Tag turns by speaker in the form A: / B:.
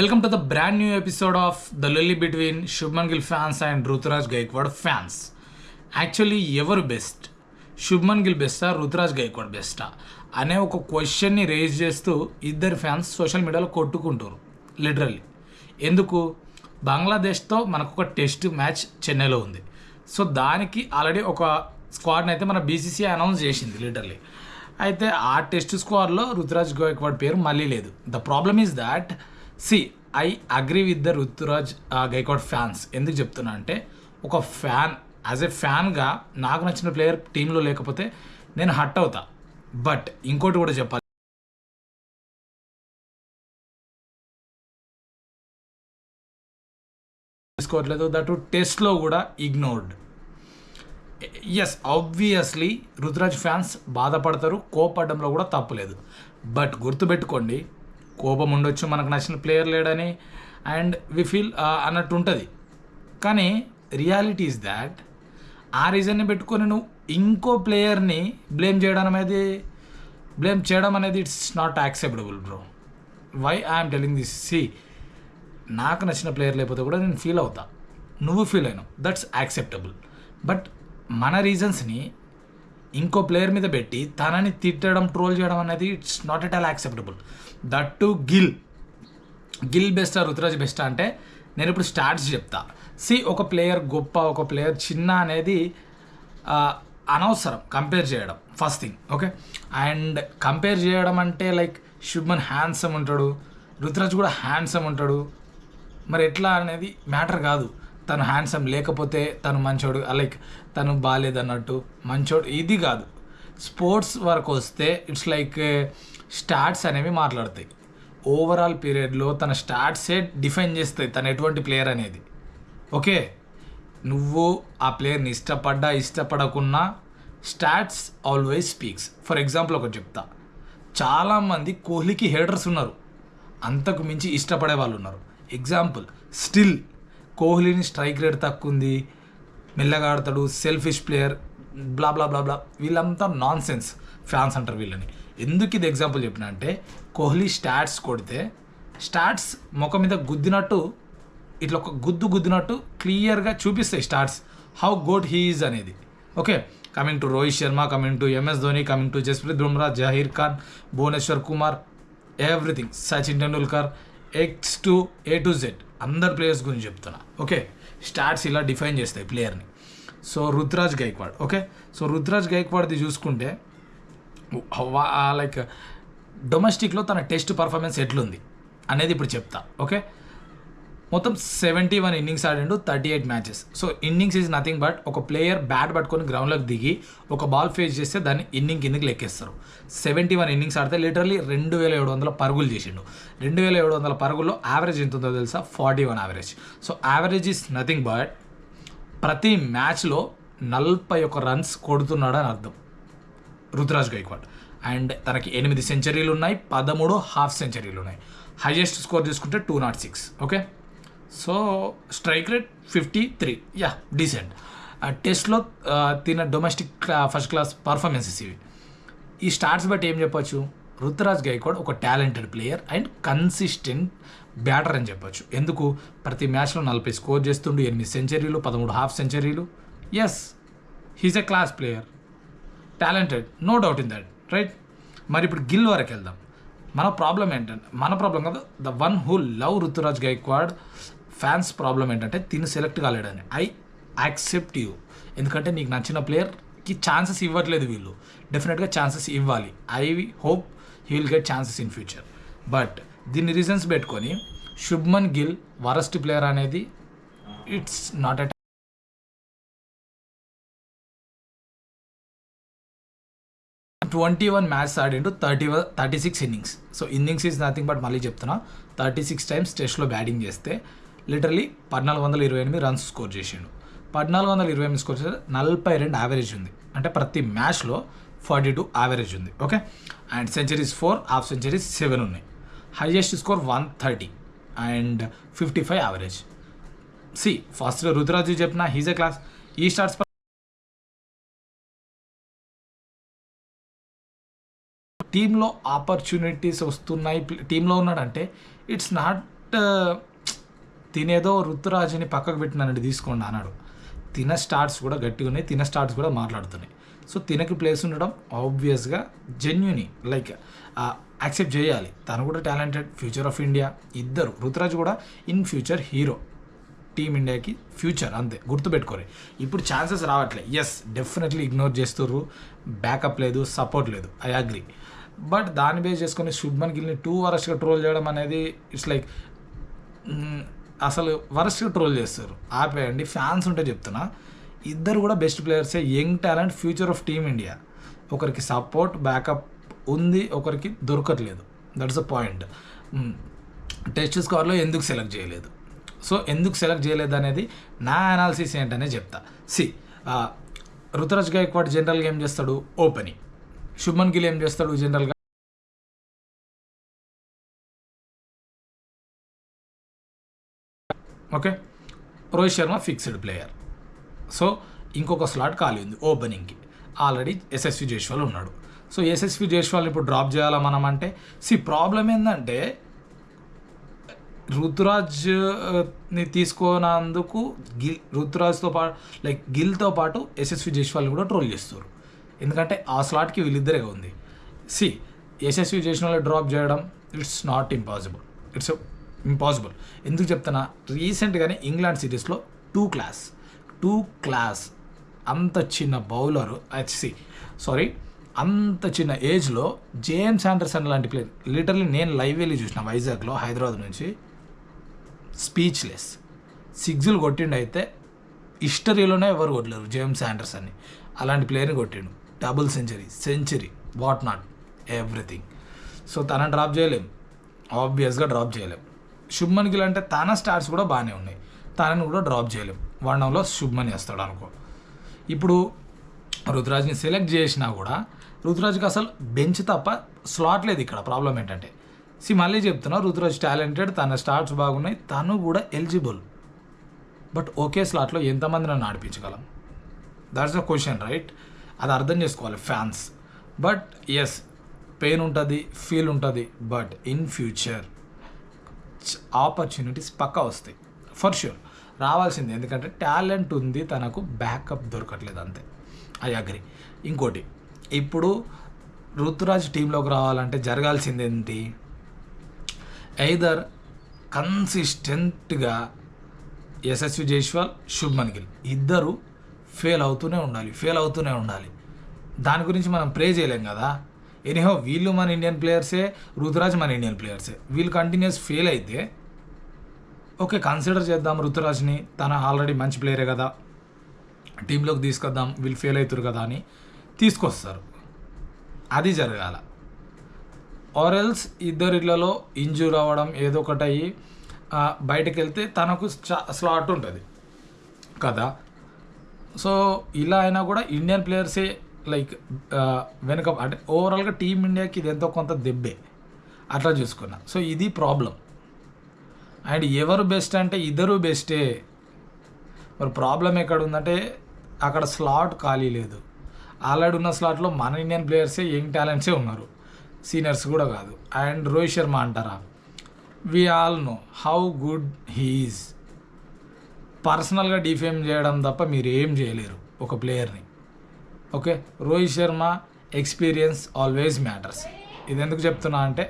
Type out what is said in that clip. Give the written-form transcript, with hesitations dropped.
A: Welcome to the brand new episode of The Lily Between Shubman Gill fans and Ruturaj Gaikwad fans. Actually ఎవరు best, Shubman Gill బెస్టా, రుతురాజ్ గైక్వాడ్ బెస్టా అనే ఒక క్వశ్చన్ని raise చేస్తూ ఇద్దరు ఫ్యాన్స్ సోషల్ మీడియాలో కొట్టుకుంటారు లిటరల్లీ. ఎందుకు? బంగ్లాదేశ్తో మనకు ఒక టెస్ట్ మ్యాచ్ చెన్నైలో ఉంది. సో దానికి ఆల్రెడీ ఒక స్క్వాడ్ని అయితే మన బీసీసీఐ అనౌన్స్ చేసింది లిటరల్లీ. అయితే ఆ టెస్ట్ స్క్వాడ్లో రుతురాజ్ గైక్వాడ్ పేరు మళ్ళీ లేదు. The problem is that I agree with the Ruturaj Gaikwad fans. ఎందుకు చెప్తున్నా అంటే, ఒక ఫ్యాన్ యాజ్ ఎ ఫ్యాన్గా నాకు నచ్చిన ప్లేయర్ టీంలో లేకపోతే నేను హట్ అవుతా. బట్ ఇంకోటి కూడా చెప్పాలి, తీసుకోవట్లేదు, దట్ టెస్ట్లో కూడా ignored. Yes, obviously Ruturaj fans బాధపడతారు, కోపడడంలో కూడా తప్పులేదు. బట్ గుర్తుపెట్టుకోండి, కోపం ఉండొచ్చు, మనకు నచ్చిన ప్లేయర్ లేడని అండ్ వి ఫీల్ అన్నట్టు ఉంటుంది. కానీ రియాలిటీ ఈజ్ దాట్ ఆ రీజన్ని పెట్టుకొని నువ్వు ఇంకో ప్లేయర్ని బ్లేమ్ చేయడం అనేది it's not acceptable bro. Why I'm telling this? నాకు నచ్చిన ప్లేయర్ లేకపోతే కూడా నేను ఫీల్ అవుతా, నువ్వు ఫీల్ అయినావు, దట్స్ యాక్సెప్టబుల్. బట్ మన రీజన్స్ని ఇంకో ప్లేయర్ మీద పెట్టి తనని తిట్టడం, ట్రోల్ చేయడం అనేది it's not at all acceptable. That to Gill బెస్టా, రుతురాజ్ బెస్టా అంటే నేను ఇప్పుడు స్టాట్స్ చెప్తా. ఒక ప్లేయర్ గొప్ప, ఒక ప్లేయర్ చిన్న అనేది అనవసరం కంపేర్ చేయడం, first thing. Okay, and compare చేయడం అంటే లైక్ శుభ్మన్ హ్యాండ్సమ్ ఉంటాడు, రుతురాజ్ కూడా హ్యాండ్సమ్ ఉంటాడు, మరి ఎట్లా అనేది మ్యాటర్ కాదు. తను హ్యాండ్సమ్ లేకపోతే తను మంచోడు, లైక్ తను బాగాలేదన్నట్టు మంచోడు, ఇది కాదు. స్పోర్ట్స్ వరకు వస్తే ఇట్స్ లైక్ స్టాట్స్ అనేవి మాట్లాడతాయి. ఓవరాల్ పీరియడ్లో తన స్టాట్సే డిఫైన్ చేస్తాయి తను ఎటువంటి ప్లేయర్ అనేది. ఓకే, నువ్వు ఆ ప్లేయర్ని ఇష్టపడకున్నా stats always speaks. For example ఒకటి చెప్తా, చాలామంది కోహ్లీకి హేటర్స్ ఉన్నారు, అంతకు మించి ఇష్టపడే వాళ్ళు ఉన్నారు. ఎగ్జాంపుల్, స్టిల్ కోహ్లీని స్ట్రైక్ రేట్ తక్కువ ఉంది, మెల్లగా ఆడతాడు, సెల్ఫిష్ ప్లేయర్, బ్లా బ్లా బ్లా బ్లా, వీళ్ళంతా నాన్ సెన్స్ ఫ్యాన్స్ అంటారు వీళ్ళని. ఎందుకు ఇది ఎగ్జాంపుల్ చెప్పిన అంటే, కోహ్లీ స్టాట్స్ కొడితే స్టాట్స్ ముఖం మీద గుద్దినట్టు, ఇట్లా ఒక గుద్దినట్టు క్లియర్గా చూపిస్తాయి stats how good he is అనేది. Okay, coming to Rohit Sharma, coming to MS Dhoni, coming to Jasprit Bumrah, Zaheer Khan, Bhuvneshwar Kumar, everything, Sachin Tendulkar, X to A to Z అందరు ప్లేయర్స్ గురించి చెప్తున్నా. ఓకే, స్టాట్స్ ఇలా డిఫైన్ చేస్తాయి ప్లేయర్ని. So Ruturaj Gaikwad, okay, so Ruturaj గైక్వాడ్ది చూసుకుంటే లైక్ డొమెస్టిక్లో తన టెస్ట్ పర్ఫార్మెన్స్ ఎట్లుంది అనేది ఇప్పుడు చెప్తా. ఓకే, మొత్తం 71 ఇన్నింగ్స్ ఆడిండు, 38 matches. So innings is nothing but ఒక ప్లేయర్ బ్యాట్ పట్టుకొని గ్రౌండ్లోకి దిగి ఒక బాల్ ఫేస్ చేస్తే దాన్ని ఇన్నింగ్ కిందకి లెక్కేస్తారు. 71 ఇన్నింగ్స్ ఆడితే లిటరలీ 2700 పరుగులు చేసిండు. 2700 పరుగుల్లో యావరేజ్ ఎంత ఉందో తెలుసా? 41 average. So average is nothing but ప్రతి మ్యాచ్లో 41 రన్స్ కొడుతున్నాడు అని అర్థం రుతురాజ్ గైక్వాడ్. అండ్ తనకి 8 సెంచరీలు ఉన్నాయి, 13 హాఫ్ సెంచరీలు ఉన్నాయి. హైయెస్ట్ స్కోర్ తీసుకుంటే 206. Okay, so strike rate 53, yeah decent. టెస్ట్లో తిన డొమెస్టిక్ ఫస్ట్ క్లాస్ పర్ఫార్మెన్సెస్ ఇవి. ఈ స్టార్ట్స్ బట్టి ఏం చెప్పొచ్చు? రుతురాజ్ గైక్వాడ్ ఒక talented player and consistent batter అని చెప్పొచ్చు. ఎందుకు? ప్రతి మ్యాచ్లో 40 స్కోర్ చేస్తుండు, 8 సెంచరీలు, 13 హాఫ్ సెంచరీలు. Yes, he's a class player, talented, no doubt in that, right? మరి ఇప్పుడు గిల్ వరకు వెళ్దాం. మన ప్రాబ్లం ఏంటంటే, మన ప్రాబ్లం కదా, the one who love Ruturaj Gaikwad fans problem ఏంటంటే తిను సెలెక్ట్ కాలేడని. ఐ యాక్సెప్ట్ యూ, ఎందుకంటే నీకు నచ్చిన ప్లేయర్కి ఛాన్సెస్ ఇవ్వట్లేదు వీళ్ళు. డెఫినెట్గా ఛాన్సెస్ ఇవ్వాలి. I hope he will get chances in future. But దీన్ని రీజన్స్ పెట్టుకొని శుభ్మన్ గిల్ వరస్ట్ ప్లేయర్ అనేది ఇట్స్ నాట్ ఎట్ 21 మ్యాచ్ ఆడిండు, 36 innings. So innings is nothing but మళ్ళీ చెప్తున్నా, 36 టైమ్స్ టెస్ట్లో బ్యాటింగ్ చేస్తే లిటరలీ 1428 రన్స్ స్కోర్ చేసిండు. 1428 స్కోర్ చేస్తే 42 యావరేజ్ ఉంది, అంటే ప్రతి మ్యాచ్లో 42 యావరేజ్ ఉంది. Okay, and centuries 4, half centuries 7 ఉన్నాయి. Highest score 130 and 55 average. First Ruturaj చెప్పిన హీజ్ ఎ క్లాస్. ఈ స్టార్ట్స్ టీంలో ఆపర్చునిటీస్ వస్తున్నాయి, టీంలో ఉన్నాడంటే ఇట్స్ నాట్ తినేదో రుతురాజుని పక్కకు పెట్టినట్టు తీసుకోండి అన్నాడు. తిన స్టార్ట్స్ కూడా గట్టిగా ఉన్నాయి, తిన స్టార్ట్స్ కూడా మాట్లాడుతున్నాయి. సో తినకి ప్లేస్ ఉండడం ఆబ్వియస్గా జెన్యుని లైక్ యాక్సెప్ట్ చేయాలి. తను కూడా టాలెంటెడ్, ఫ్యూచర్ ఆఫ్ ఇండియా. ఇద్దరు రుతురాజ్ కూడా ఇన్ ఫ్యూచర్ హీరో, టీమిండియాకి ఫ్యూచర్, అంతే గుర్తుపెట్టుకోరు. ఇప్పుడు ఛాన్సెస్ రావట్లే, ఎస్ డెఫినెట్లీ ఇగ్నోర్ చేస్తుర్రు, బ్యాకప్ లేదు, సపోర్ట్ లేదు, ఐ అగ్రీ. బట్ దాన్ని బేస్ చేసుకొని శుభ్మన్ గిల్ని టూ వరస్ట్గా ట్రోల్ చేయడం అనేది ఇట్స్ లైక్ అసలు వరస్ట్గా ట్రోల్ చేస్తారు. ఆపేయండి, ఫ్యాన్స్ ఉంటే చెప్తున్నా. ఇద్దరు కూడా బెస్ట్ ప్లేయర్సే, young talent, future of team India. ఒకరికి సపోర్ట్ బ్యాకప్ ఉంది, ఒకరికి దొరకట్లేదు. That's a point. టెస్ట్ స్కోర్లో ఎందుకు సెలెక్ట్ చేయలేదు, సో ఎందుకు సెలెక్ట్ చేయలేదు అనేది నా అనాలిసిస్ ఏంటనే చెప్తా. రుతురాజ్ గైక్వాడ్ జనరల్గా ఏం చేస్తాడు, ఓపెనింగ్. శుభ్మన్ గిల్ ఏం చేస్తాడు జనరల్గా, okay. Rohit Sharma fixed player. So ఇంకొక స్లాట్ ఖాళీ ఉంది ఓపెనింగ్కి. ఆల్రెడీ యశస్వి జైస్వాల్ ఉన్నాడు. సో యశస్వి జైస్వాల్ ఇప్పుడు డ్రాప్ చేయాలా మనం అంటే, ప్రాబ్లం ఏంటంటే రుతురాజ్ని తీసుకున్నందుకు రుతురాజ్తో పాటు లైక్ గిల్తో పాటు యశస్వి జైస్వాల్ని కూడా ట్రోల్ చేస్తారు. ఎందుకంటే ఆ స్లాట్కి వీళ్ళిద్దరే ఉంది. యశస్వి జైస్వాల్ డ్రాప్ చేయడం it's not impossible, it's impossible. ఎందుకు చెప్తున్నా, రీసెంట్గానే ఇంగ్లాండ్ సిరీస్లో టూ క్లాస్ అంత చిన్న బౌలరు అంత చిన్న ఏజ్లో జేమ్స్ ఆండర్సన్ లాంటి ప్లేయర్, లిటరలీ నేను లైవ్ వెళ్ళి చూసిన వైజాగ్లో, హైదరాబాద్ నుంచి, స్పీచ్లెస్. సిక్స్లు కొట్టిండు, అయితే హిస్టరీలోనే ఎవరు కొట్టలేరు జేమ్స్ ఆండర్సన్ని. అలాంటి ప్లేయర్ని కొట్టిండు, double century what not everything. So తనని డ్రాప్ చేయలేం, ఆబ్వియస్గా డ్రాప్ చేయలేం. శుభ్మన్ గిల్ అంటే తన స్టార్ట్స్ కూడా బాగానే ఉన్నాయి, తనని కూడా డ్రాప్ చేయలేం. వన్డంలో శుభ్మన్ చేస్తాడు అనుకో. ఇప్పుడు రుతురాజ్ని సెలెక్ట్ చేసినా కూడా రుతురాజ్కి అసలు బెంచ్ తప్ప స్లాట్ లేదు. ఇక్కడ ప్రాబ్లం ఏంటంటే, మళ్ళీ చెప్తున్నా, రుతురాజ్ టాలెంటెడ్, తన స్టార్ట్స్ బాగున్నాయి, తను కూడా ఎలిజిబుల్. బట్ ఒకే స్లాట్లో ఎంతమంది నన్ను ఆడిపించగలం, దట్స్ ద క్వశ్చన్, రైట్? అది అర్థం చేసుకోవాలి ఫ్యాన్స్. బట్ ఎస్, పెయిన్ ఉంటుంది, ఫీల్ ఉంటుంది, బట్ ఇన్ ఫ్యూచర్ ఆపర్చునిటీస్ పక్కా వస్తాయి, ఫర్ ష్యూర్ రావాల్సిందే. ఎందుకంటే టాలెంట్ ఉంది, తనకు బ్యాకప్ దొరకట్లేదు, అంతే, ఐ అగ్రీ. ఇంకోటి, ఇప్పుడు రుతురాజ్ టీంలోకి రావాలంటే జరగాల్సింది ఏంటి, ఎయిదర్ కన్సిస్టెంట్గా యశస్వి జైస్వాల్, శుభ్మన్ గిల్ ఇద్దరు ఫెయిల్ అవుతూనే ఉండాలి. దాని గురించి మనం ప్రే చేయలేం కదా. ఎనీహో వీళ్ళు మన ఇండియన్ ప్లేయర్సే, రుతురాజ్ మన ఇండియన్ ప్లేయర్సే. వీళ్ళు కంటిన్యూస్ ఫెయిల్ అయితే ఓకే, కన్సిడర్ చేద్దాం రుతురాజ్ని, తన ఆల్రెడీ మంచి ప్లేయరే కదా, టీంలోకి తీసుకొద్దాం, వీళ్ళు ఫెయిల్ అవుతారు కదా అని తీసుకొస్తారు. అది జరగాల. ఆర్ ఎల్స్ ఇద్దరిలో ఇంజూర్ అవ్వడం ఏదో ఒకటి అయ్యి బయటకు వెళ్తే తనకు స్లాట్ ఉంటుంది కదా. సో ఇలా అయినా కూడా ఇండియన్ ప్లేయర్సే లైక్ వెనుక, అంటే ఓవరాల్గా టీమిండియాకి ఇది ఎంతో కొంత దెబ్బే, అట్లా చూసుకున్నా. సో ఇది ప్రాబ్లం. అండ్ ఎవరు బెస్ట్ అంటే ఇద్దరు బెస్టే. మరి ప్రాబ్లం ఎక్కడ ఉందంటే, అక్కడ స్లాట్ ఖాళీ లేదు. ఆల్రెడీ ఉన్న స్లాట్లో మన ఇండియన్ ప్లేయర్సే, యంగ్ టాలెంట్సే ఉన్నారు, సీనియర్స్ కూడా కాదు. అండ్ రోహిత్ శర్మ అంటారా, we all know how good he's. పర్సనల్గా డిఫేమ్ చేయడం తప్ప మీరు ఏం చేయలేరు ఒక ప్లేయర్ని, okay. Rohit Sharma experience always matters. ఇది ఎందుకు చెప్తున్నా అంటే